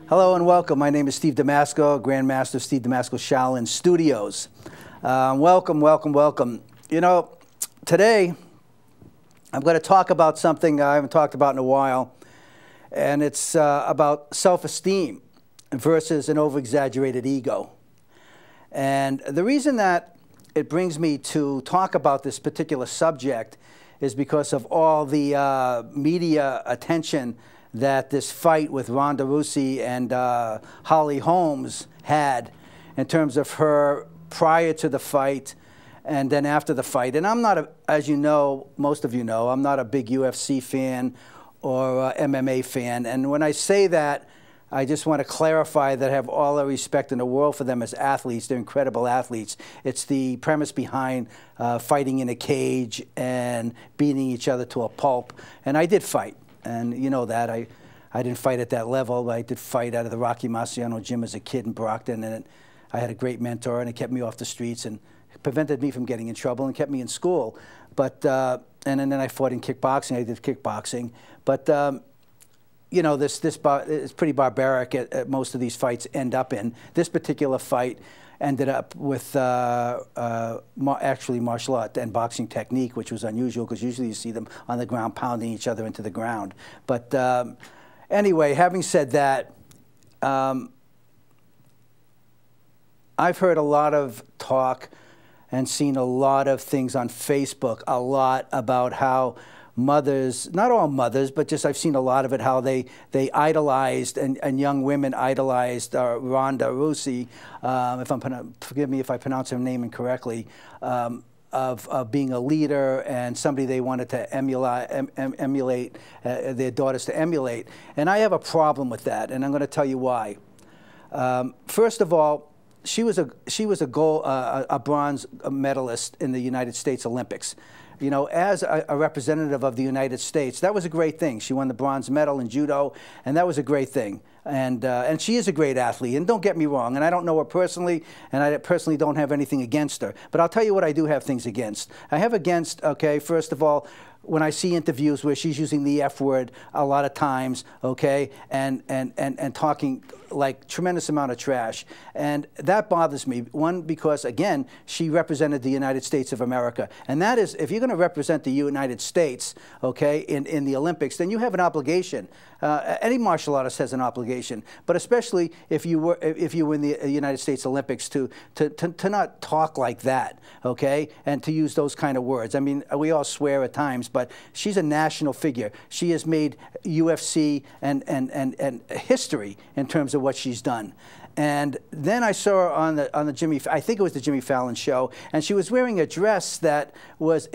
Hello and welcome. My name is Steve DeMasco, Grandmaster of Steve DeMasco's Shaolin Studios. Welcome, welcome, welcome. You know, today I'm going to talk about something I haven't talked about in a while, and it's about self-esteem versus an over-exaggerated ego. And the reason that it brings me to talk about this particular subject is because of all the media attention that this fight with Rhonda Rousey and Holmes had in terms of her prior to the fight and then after the fight. And I'm not, as you know, most of you know, I'm not a big UFC fan or MMA fan. And when I say that, I just want to clarify that I have all the respect in the world for them as athletes. They're incredible athletes. It's the premise behind fighting in a cage and beating each other to a pulp. And I did fight. And you know that. I didn't fight at that level, but I did fight out of the Rocky Marciano gym as a kid in Brockton. And I had a great mentor, and it kept me off the streets and prevented me from getting in trouble and kept me in school. But, and then I fought in kickboxing. I did kickboxing. But, you know, it's pretty barbaric at most of these fights end up in. This particular fight ended up with actually martial art and boxing technique, which was unusual because usually you see them on the ground pounding each other into the ground. But anyway, having said that, I've heard a lot of talk and seen a lot of things on Facebook, a lot about how mothers, not all mothers, but just I've seen a lot of it, how they idolized and young women idolized Rhonda Rousey, forgive me if I pronounce her name incorrectly, of being a leader and somebody they wanted to emulate their daughters to emulate. And I have a problem with that, and I'm going to tell you why. First of all, she was a bronze medalist in the United States Olympics. You know, as a representative of the United States, that was a great thing. She won the bronze medal in judo, and that was a great thing. And she is a great athlete, and don't get me wrong, and I don't know her personally, and I personally don't have anything against her. But I'll tell you what I do have things against. I have against, okay, first of all, when I see interviews where she's using the F word a lot of times, okay, and talking like tremendous amount of trash. And that bothers me. One, because again, she represented the United States of America. And that is, if you're going to represent the United States, okay, in the Olympics, then you have an obligation. Any martial artist has an obligation, but especially if you were in the United States Olympics to not talk like that, okay, and to use those kind of words. I mean, we all swear at times, but she's a national figure. She has made UFC and history in terms of what she's done. And then I saw her on the I think it was the Jimmy Fallon show, and she was wearing a dress that was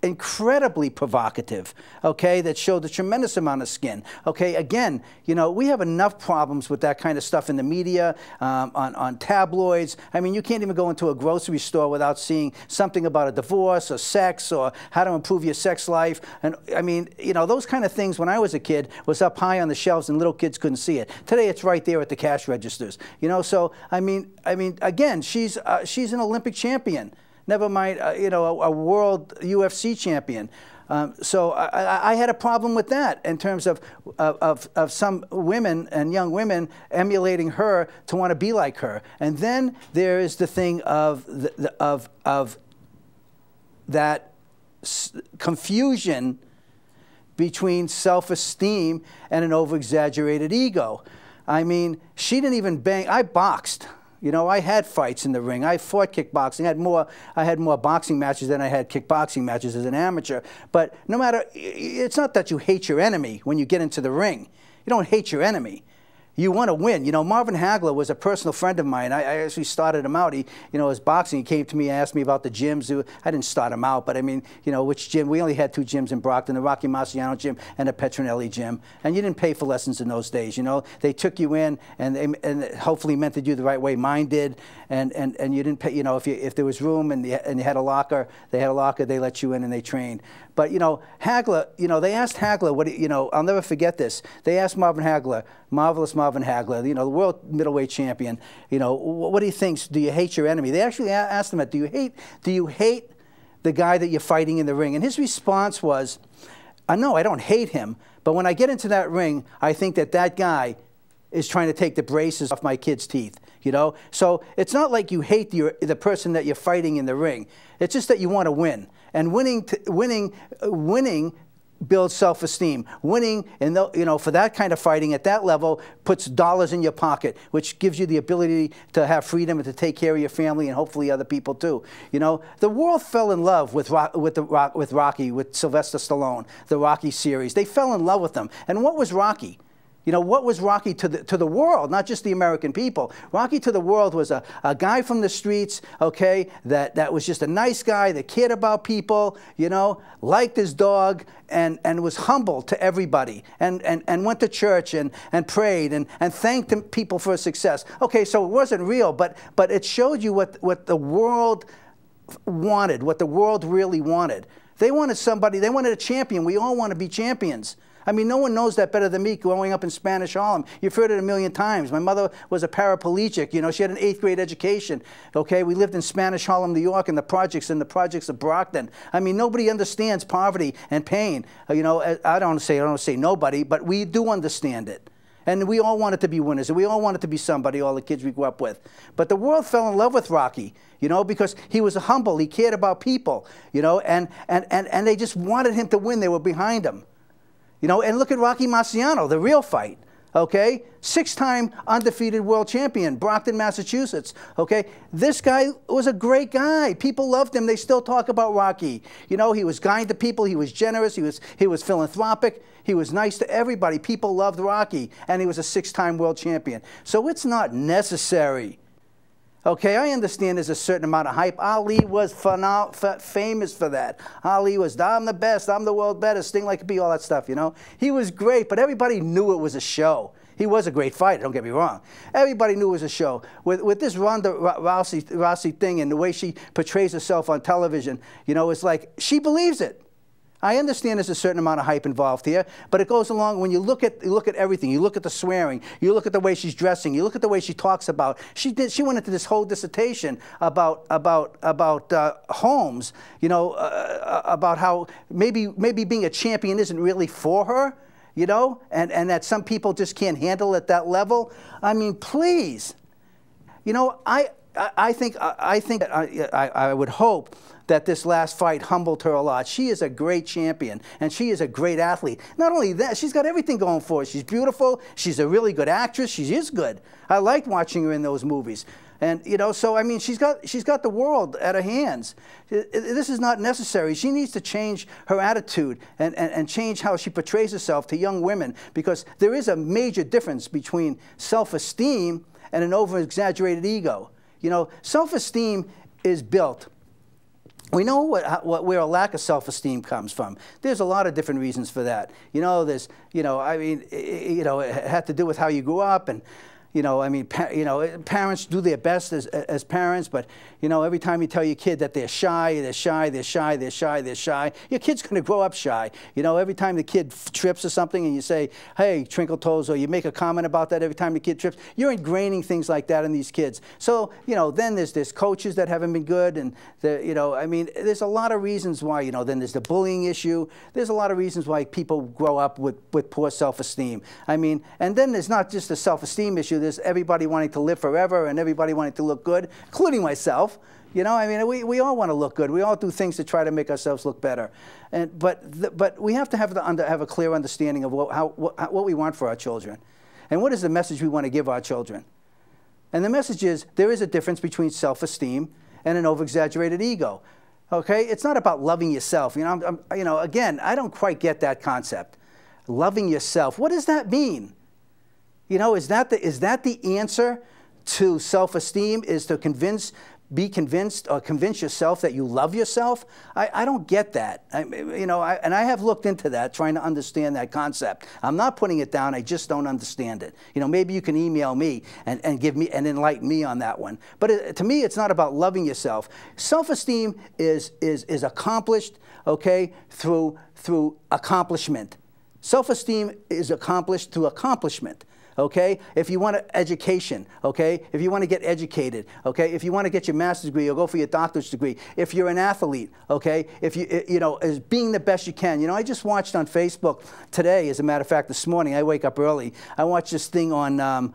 incredibly provocative, okay, that showed a tremendous amount of skin. Okay, again, you know, we have enough problems with that kind of stuff in the media, on tabloids. I mean, you can't even go into a grocery store without seeing something about a divorce or sex or how to improve your sex life. And I mean, you know, those kind of things when I was a kid was up high on the shelves and little kids couldn't see it. Today it's right there at the cash registers. You know, so I mean, again, she's an Olympic champion. Never mind, you know, a world UFC champion. So I had a problem with that in terms of some women and young women emulating her to want to be like her. And then there is the thing of that confusion between self-esteem and an over-exaggerated ego. I mean, she didn't even bang. I boxed. You know, I had fights in the ring. I fought kickboxing. I had more boxing matches than I had kickboxing matches as an amateur. But no matter, it's not that you hate your enemy when you get into the ring. You don't hate your enemy. You want to win. You know, Marvin Hagler was a personal friend of mine. I actually started him out. He, you know, his boxing. He came to me and asked me about the gyms. I didn't start him out, but I mean, you know, which gym? We only had 2 gyms in Brockton, the Rocky Marciano gym and the Petronelli gym. And you didn't pay for lessons in those days, you know. They took you in and hopefully mentored you the right way. Mine did. And you didn't pay, you know, if there was room and you had a locker, they let you in and they trained. But, you know, Hagler, you know, they asked Hagler, you know, I'll never forget this. They asked Marvin Hagler, marvelous Marvin Hagler, you know, the world middleweight champion, you know, what do you think? Do you hate your enemy? They actually asked him that, do you hate the guy that you're fighting in the ring? And his response was, no, I don't hate him, but when I get into that ring, I think that guy is trying to take the braces off my kid's teeth, you know? So it's not like you hate the person that you're fighting in the ring. It's just that you want to win. And winning builds self-esteem. Winning, for that kind of fighting at that level puts dollars in your pocket, which gives you the ability to have freedom and to take care of your family and hopefully other people too. You know, the world fell in love with Rocky, with Sylvester Stallone, the Rocky series. They fell in love with him. And what was Rocky? You know, what was Rocky to the world, not just the American people? Rocky to the world was a guy from the streets, okay, that was just a nice guy that cared about people, you know, liked his dog, and was humble to everybody, and went to church and prayed and thanked people for his success. Okay, so it wasn't real, but it showed you what the world wanted, what the world really wanted. They wanted somebody, they wanted a champion. We all want to be champions. I mean, no one knows that better than me growing up in Spanish Harlem. You've heard it a million times. My mother was a paraplegic. You know, she had an 8th grade education. Okay, we lived in Spanish Harlem, New York, in the projects of Brockton. I mean, nobody understands poverty and pain. You know, I don't say nobody, but we do understand it. And we all wanted to be winners, and we all wanted to be somebody, all the kids we grew up with. But the world fell in love with Rocky, you know, because he was humble, he cared about people, you know, and they just wanted him to win. They were behind him. You know, and look at Rocky Marciano, the real fight, okay? 6-time undefeated world champion, Brockton, Massachusetts, okay? This guy was a great guy. People loved him. They still talk about Rocky. You know, he was kind to people. He was generous. He was philanthropic. He was nice to everybody. People loved Rocky, and he was a 6-time world champion. So it's not necessary. Okay, I understand there's a certain amount of hype. Ali was famous for that. Ali was, I'm the best, I'm the world's best, Sting like a bee, all that stuff, you know. He was great, but everybody knew it was a show. He was a great fighter, don't get me wrong. Everybody knew it was a show. With this Rhonda Rousey thing and the way she portrays herself on television, you know, it's like, she believes it. I understand there's a certain amount of hype involved here, but it goes along when you look at everything. You look at the swearing. You look at the way she's dressing. You look at the way she talks about. She went into this whole dissertation about Holmes. You know, about how maybe being a champion isn't really for her. You know, and that some people just can't handle it at that level. I mean, please. You know, I would hope that this last fight humbled her a lot. She is a great champion, and she is a great athlete. Not only that, she's got everything going for her. She's beautiful. She's a really good actress. She is good. I liked watching her in those movies. And, you know, so, I mean, she's got the world at her hands. This is not necessary. She needs to change her attitude and change how she portrays herself to young women, because there is a major difference between self-esteem and an over-exaggerated ego. You know, self-esteem is built. We know where a lack of self-esteem comes from. There's a lot of different reasons for that. You know, there's, you know, I mean, you know, it had to do with how you grew up, and, you know, I mean, parents do their best as parents, but, you know, every time you tell your kid that they're shy, your kid's going to grow up shy. You know, every time the kid trips or something and you say, hey, Twinkle Toes, or you make a comment about that every time the kid trips, you're ingraining things like that in these kids. So, you know, then there's coaches that haven't been good, and, you know, I mean, there's a lot of reasons why, you know, then there's the bullying issue. There's a lot of reasons why people grow up with poor self-esteem. I mean, and then there's not just the self-esteem issue. There's everybody wanting to live forever and everybody wanting to look good, including myself. You know, I mean, we all want to look good. We all do things to try to make ourselves look better. But we have to have a clear understanding of what we want for our children, and what is the message we want to give our children. And the message is, there is a difference between self-esteem and an over-exaggerated ego. Okay, it's not about loving yourself. You know, you know, again, I don't quite get that concept. Loving yourself. What does that mean? You know, is that the answer to self-esteem? Is to convince yourself that you love yourself? I don't get that. You know, and I have looked into that, trying to understand that concept. I'm not putting it down. I just don't understand it. You know, maybe you can email me and give me and enlighten me on that one. But to me, it's not about loving yourself. Self-esteem is accomplished, okay, through accomplishment. Self-esteem is accomplished through accomplishment. okay? If you want education, okay? If you want to get educated, okay? If you want to get your master's degree or go for your doctorate degree, if you're an athlete, okay? If you know, as being the best you can. You know, I just watched on Facebook today, as a matter of fact, this morning, I wake up early, I watched this thing on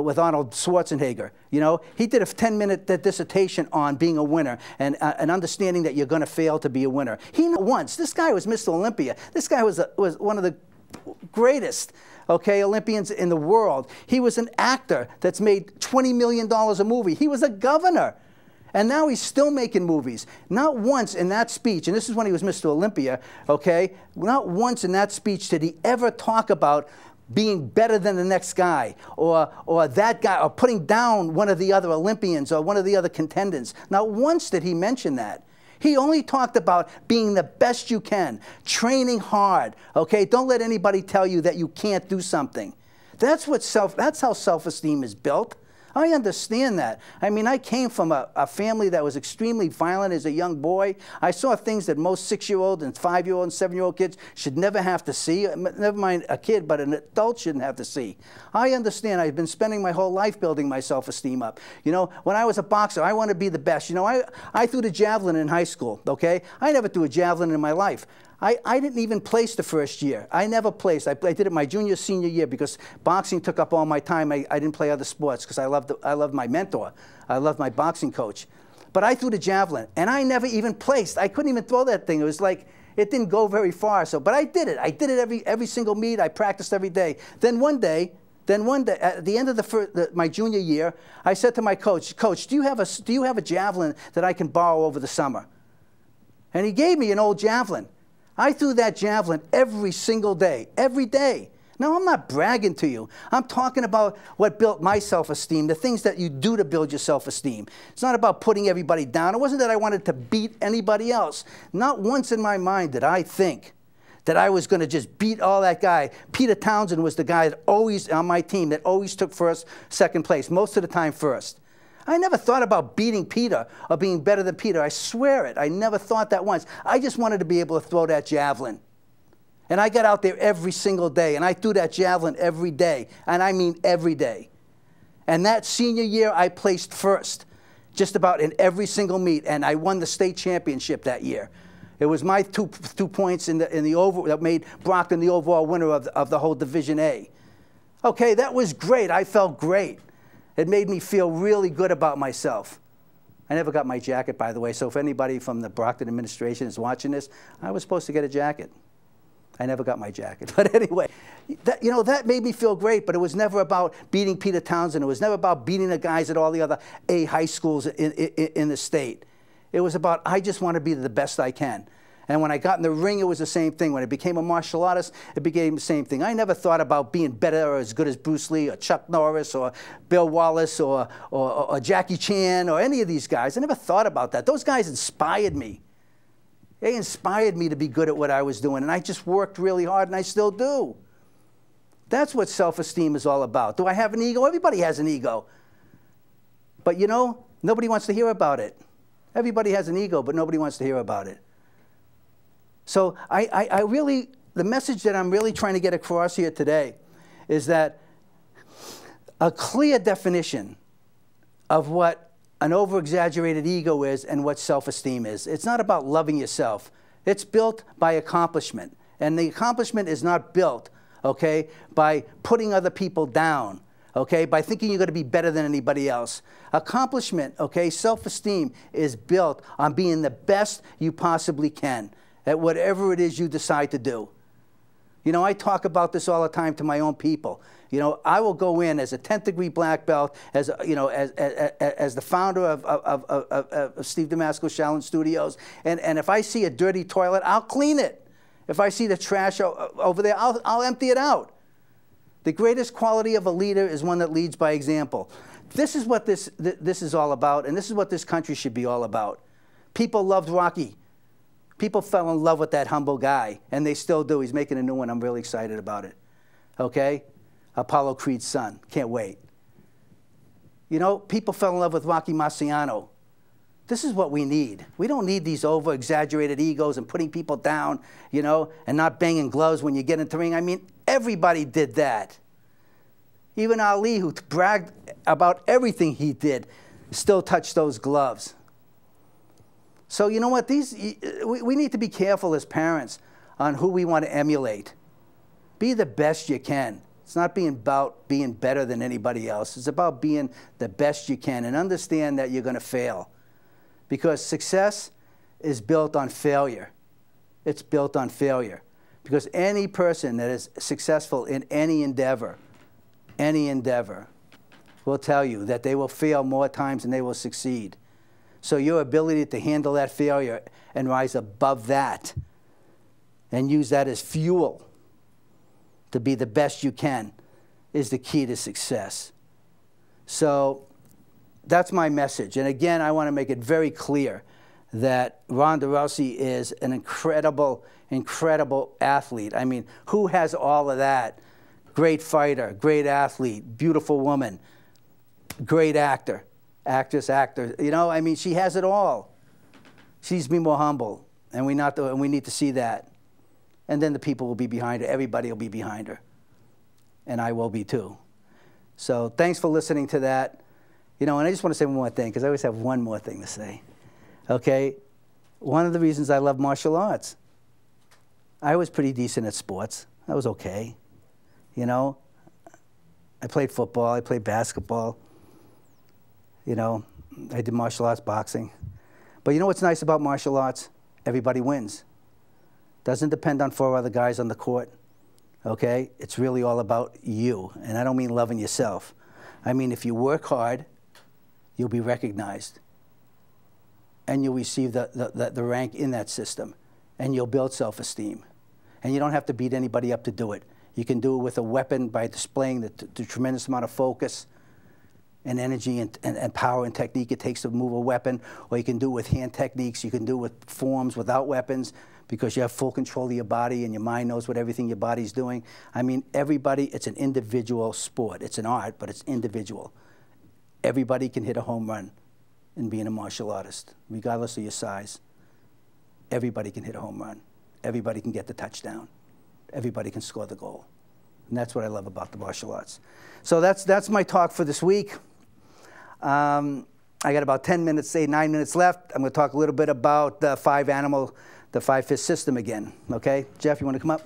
with Arnold Schwarzenegger. You know, he did a 10-minute dissertation on being a winner and understanding that you're going to fail to be a winner. He once, this guy was Mr. Olympia. This guy was one of the greatest, okay, Olympians in the world. He was an actor that's made $20 million a movie. He was a governor. And now he's still making movies. Not once in that speech, and this is when he was Mr. Olympia, okay, not once in that speech did he ever talk about being better than the next guy, or that guy, or putting down one of the other Olympians or one of the other contenders. Not once did he mention that. He only talked about being the best you can, training hard, okay? Don't let anybody tell you that you can't do something. That's how self-esteem is built. I understand that. I mean, I came from a family that was extremely violent as a young boy. I saw things that most 6-year-old and 5-year-old and 7-year-old kids should never have to see. Never mind a kid, but an adult shouldn't have to see. I understand. I've been spending my whole life building my self-esteem up. You know, when I was a boxer, I wanted to be the best. You know, I threw the javelin in high school, okay? I never threw a javelin in my life. I didn't even place the first year. I never placed. I did it my junior, senior year because boxing took up all my time. I didn't play other sports because I loved my mentor. I loved my boxing coach. But I threw the javelin, and I never even placed. I couldn't even throw that thing. It was like, it didn't go very far. So, but I did it. I did it every single meet. I practiced every day. Then one day, at the end of my junior year, I said to my coach, "Coach, do you have a javelin that I can borrow over the summer?" And he gave me an old javelin. I threw that javelin every single day, every day. Now, I'm not bragging to you. I'm talking about what built my self-esteem, the things that you do to build your self-esteem. It's not about putting everybody down. It wasn't that I wanted to beat anybody else. Not once in my mind did I think that I was going to just beat all that guy. Peter Townsend was the guy that always, on my team, that always took first, second place, most of the time first. I never thought about beating Peter or being better than Peter. I swear it. I never thought that once. I just wanted to be able to throw that javelin. And I got out there every single day, and I threw that javelin every day, and I mean every day. And that senior year, I placed first, just about in every single meet, and I won the state championship that year. It was my two points in the over that made Brockton the overall winner of the whole Division A. Okay, that was great. I felt great. It made me feel really good about myself. I never got my jacket, by the way, so if anybody from the Brockton administration is watching this, I was supposed to get a jacket. I never got my jacket. But anyway, you know, that made me feel great, but it was never about beating Peter Townsend. It was never about beating the guys at all the other A high schools in the state. It was about, I just want to be the best I can. And when I got in the ring, it was the same thing. When I became a martial artist, it became the same thing. I never thought about being better or as good as Bruce Lee or Chuck Norris or Bill Wallace or Jackie Chan or any of these guys. I never thought about that. Those guys inspired me. They inspired me to be good at what I was doing. And I just worked really hard, and I still do. That's what self-esteem is all about. Do I have an ego? Everybody has an ego. But you know, nobody wants to hear about it. Everybody has an ego, but nobody wants to hear about it. So the message that I'm really trying to get across here today is that a clear definition of what an over-exaggerated ego is and what self-esteem is. It's not about loving yourself. It's built by accomplishment. And the accomplishment is not built, okay, by putting other people down, okay, by thinking you're going to be better than anybody else. Accomplishment, okay, self-esteem is built on being the best you possibly can at whatever it is you decide to do. You know, I talk about this all the time to my own people. You know, I will go in as a 10th degree black belt, as you know, as the founder of Steve DeMasco's Challenge Studios, and if I see a dirty toilet, I'll clean it. If I see the trash over there, I'll empty it out. The greatest quality of a leader is one that leads by example. This is what this is all about, and this is what this country should be all about. People loved Rocky. People fell in love with that humble guy, and they still do. He's making a new one. I'm really excited about it. Okay? Apollo Creed's son. Can't wait. You know, people fell in love with Rocky Marciano. This is what we need. We don't need these over-exaggerated egos and putting people down, you know, and not banging gloves when you get into the ring. I mean, everybody did that. Even Ali, who bragged about everything he did, still touched those gloves. So you know what? We need to be careful as parents on who we want to emulate. Be the best you can. It's not about being better than anybody else. It's about being the best you can, and understand that you're going to fail. Because success is built on failure. It's built on failure. Because any person that is successful in any endeavor will tell you that they will fail more times than they will succeed. So your ability to handle that failure and rise above that and use that as fuel to be the best you can is the key to success. So that's my message. And again, I want to make it very clear that Rhonda Rousey is an incredible, incredible athlete. I mean, who has all of that? Great fighter, great athlete, beautiful woman, great actor, actress, actor. You know, I mean, she has it all. She needs to be more humble, and we need to see that. And then the people will be behind her. Everybody will be behind her. And I will be too. So thanks for listening to that. You know, and I just want to say one more thing, because I always have one more thing to say. Okay? One of the reasons I love martial arts, I was pretty decent at sports. I was okay. You know? I played football. I played basketball. You know? I did martial arts, boxing. But you know what's nice about martial arts? Everybody wins. Doesn't depend on 4 other guys on the court, okay? It's really all about you, and I don't mean loving yourself. I mean, if you work hard, you'll be recognized, and you'll receive the rank in that system, and you'll build self-esteem. And you don't have to beat anybody up to do it. You can do it with a weapon by displaying the tremendous amount of focus and energy and power and technique it takes to move a weapon, or you can do it with hand techniques, you can do it with forms without weapons, because you have full control of your body and your mind knows what everything your body's doing. I mean, everybody, it's an individual sport. It's an art, but it's individual. Everybody can hit a home run in being a martial artist, regardless of your size. Everybody can hit a home run. Everybody can get the touchdown. Everybody can score the goal. And that's what I love about the martial arts. So that's my talk for this week. I got about 10 minutes, say 9 minutes left. I'm going to talk a little bit about the 5 5-fist system again. Okay? Jeff, you want to come up?